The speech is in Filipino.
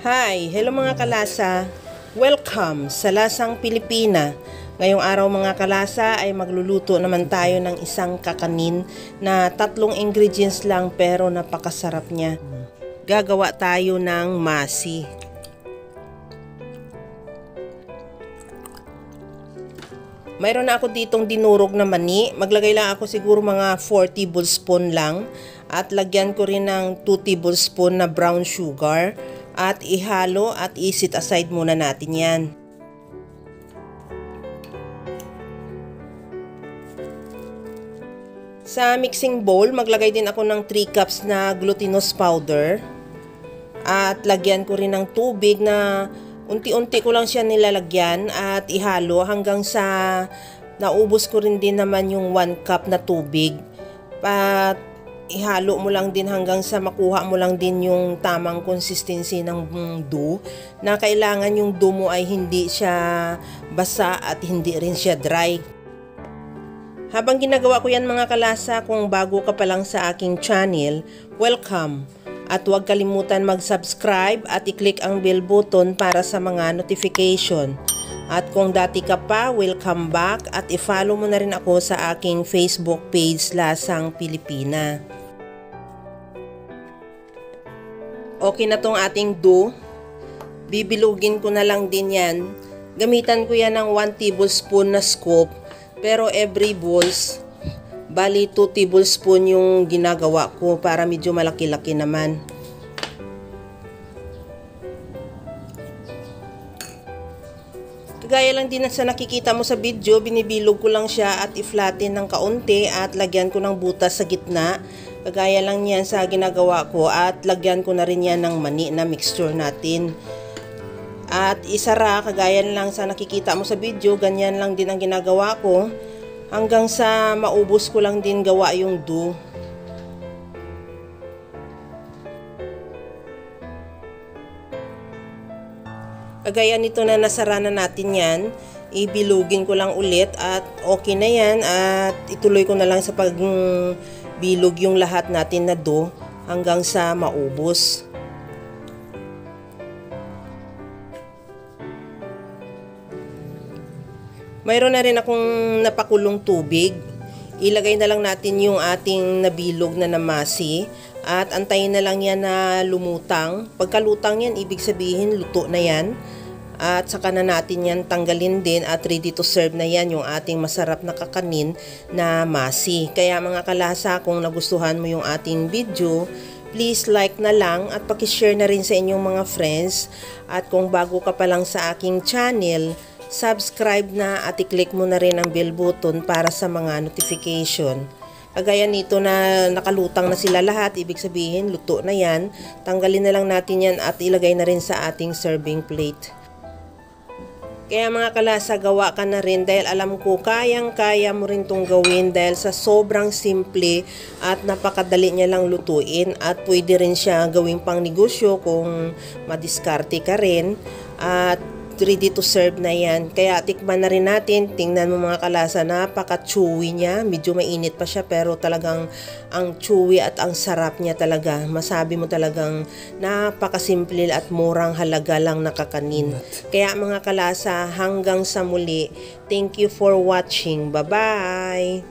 Hi! Hello mga kalasa! Welcome sa Lasang Pilipina. Ngayong araw mga kalasa ay magluluto naman tayo ng isang kakanin na 3 ingredients lang pero napakasarap niya. Gagawa tayo ng masi. Mayroon na ako ditong dinurog na mani. Maglagay lang ako siguro mga 4 tablespoon lang. At lagyan ko rin ng 2 tablespoon na brown sugar. At ihalo at isit aside muna natin yan. Sa mixing bowl, maglagay din ako ng 3 cups na glutinous powder. At lagyan ko rin ng tubig na unti-unti ko lang siya nilalagyan at ihalo hanggang sa naubos ko rin din naman yung 1 cup na tubig. At ihalo mo lang din hanggang sa makuha mo lang din yung tamang consistency ng dough, na kailangan yung dough mo ay hindi siya basa at hindi rin siya dry. Habang ginagawa ko yan mga kalasa, kung bago ka pa lang sa aking channel, welcome! At huwag kalimutan mag-subscribe at i-click ang bell button para sa mga notification. At kung dati ka pa, welcome back at i-follow mo na rin ako sa aking Facebook page Lasang Pilipina. Okay na tong ating dough. Bibilugin ko na lang din yan. Gamitan ko yan ng 1 tablespoon na scoop. Pero every balls, bali 2 tablespoon yung ginagawa ko para medyo malaki-laki naman. Kagaya lang din sa nakikita mo sa video, binibilog ko lang siya at i-flatten ng kaunti at lagyan ko ng butas sa gitna. Kagaya lang yan sa ginagawa ko at lagyan ko na rin yan ng mani na mixture natin. At isara, kagaya lang sa nakikita mo sa video, ganyan lang din ang ginagawa ko. Hanggang sa maubos ko lang din gawa yung dough. Kagaya nito na nasara na natin yan, ibilugin ko lang ulit at okay na yan at ituloy ko na lang sa pagbilog yung lahat natin na dough hanggang sa maubos. Mayroon na rin akong napakulong tubig. Ilagay na lang natin yung ating nabilog na namasi at antayin na lang yan na lumutang. Pagkalutang yan, ibig sabihin luto na yan. At saka na natin yan tanggalin din at ready to serve na yan yung ating masarap na kakanin na masi. Kaya mga kalasa, kung nagustuhan mo yung ating video, please like na lang at pakishare na rin sa inyong mga friends. At kung bago ka pa lang sa aking channel, subscribe na at i-click mo na rin ang bell button para sa mga notification. Kagaya nito na nakalutang na sila lahat, ibig sabihin luto na yan. Tanggalin na lang natin yan at ilagay na rin sa ating serving plate. Kaya mga kalasa, gawa ka na rin dahil alam ko kayang-kaya mo rin itong gawin dahil sa sobrang simple at napakadali niya lang lutuin at pwede rin siya gawing pang negosyo kung madiskarte ka rin at ready to serve na yan. Kaya tikman na rin natin. Tingnan mo mga kalasa, napaka-chewy niya. Medyo mainit pa siya pero talagang ang chewy at ang sarap niya talaga. Masabi mo talagang napakasimple at murang halaga lang nakakanin. Kaya mga kalasa, hanggang sa muli. Thank you for watching. Bye-bye!